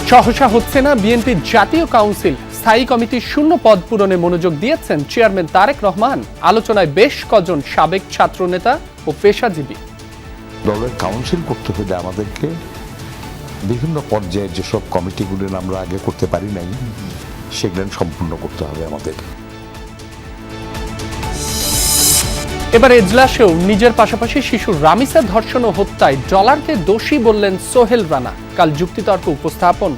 সহসা হচ্ছে না বিএনপির জাতীয় কাউন্সিল। স্থায়ী কমিটির শূন্য পদ পূরণে মনোযোগ দিয়েছেন চেয়ারম্যান তারেক রহমান। আলোচনায় বেশ কজন সাবেক ছাত্রনেতা ও পেশাজীবী। দলের কাউন্সিল করতে হলে আমাদেরকে বিভিন্ন পর্যায়ে যেসব কমিটিগুলো আমরা আগে করতে পারি নাই সেগুলো সম্পূর্ণ করতে হবে আমাদের। এবার এজলাসেও নিজের পাশাপাশি শিশু রামিসা ধর্ষণ ও হত্যায় ডলারকে দোষী বললেন সোহেল রানা। কাল যুক্তিতর্ক উপস্থাপন।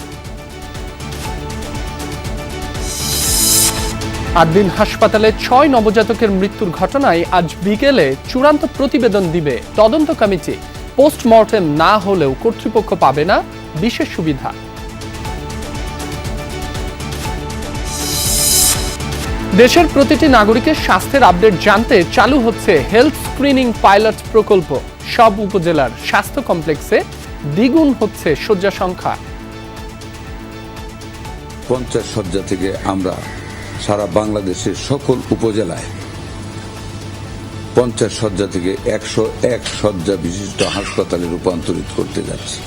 8 দিন হাসপাতালে 6 নবজাতকের মৃত্যুর ঘটনায় আজ বিকেলে চূড়ান্ত প্রতিবেদন দিবে তদন্ত কমিটি। পোস্টমর্টেম না হলেও কর্তৃপক্ষ পাবে না বিশেষ সুবিধা। দেশের প্রতিটি নাগরিকের স্বাস্থ্যের আপডেট জানতে চালু হচ্ছে হেলথ স্ক্রিনিং পাইলট প্রকল্প। সব উপজেলার স্বাস্থ্য কমপ্লেক্সে দ্বিগুণ হচ্ছে শয্যা সংখ্যা। 50 শয্যা থেকে আমরা সারা বাংলাদেশের সকল উপজেলায় 50 শয্যা থেকে 101 শয্যা বিশিষ্ট হাসপাতালে রূপান্তরিত করতে যাচ্ছি।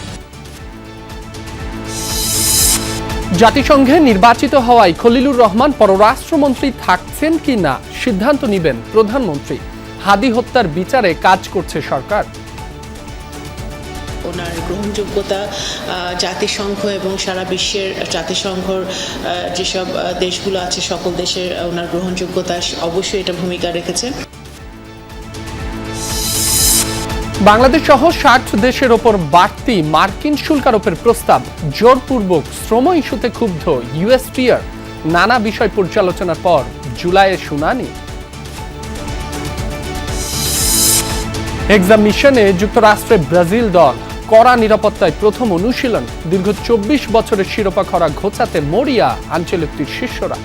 জাতিসংঘে নির্বাচিত হওয়ায় খলিলুর রহমান পররাষ্ট্রমন্ত্রী থাকছেন কি না সিদ্ধান্ত নেবেন প্রধানমন্ত্রী। হাদি হত্যার বিচারে কাজ করছে সরকার। ওনার গ্রহণযোগ্যতা জাতিসংঘ এবং সারা বিশ্বের জাতিসংঘর যেসব দেশগুলো আছে সকল দেশের ওনার গ্রহণযোগ্যতা অবশ্যই এটা ভূমিকা রেখেছে। বাংলাদেশ সহ 60 দেশের ওপর বাড়তি মার্কিন শুল্ক আরোপের প্রস্তাব। জোরপূর্বক শ্রম ইস্যুতে ক্ষুব্ধ ইউএসটিআর। নানা বিষয় পর্যালোচনার পর জুলাইয়ে শুনানি। এক্সাম মিশনে যুক্তরাষ্ট্রে ব্রাজিল দল। কড়া নিরাপত্তায় প্রথম অনুশীলন। দীর্ঘ 24 বছরের শিরোপা খরা ঘোচাতে মরিয়া আঞ্চলিক শিষ্যরা।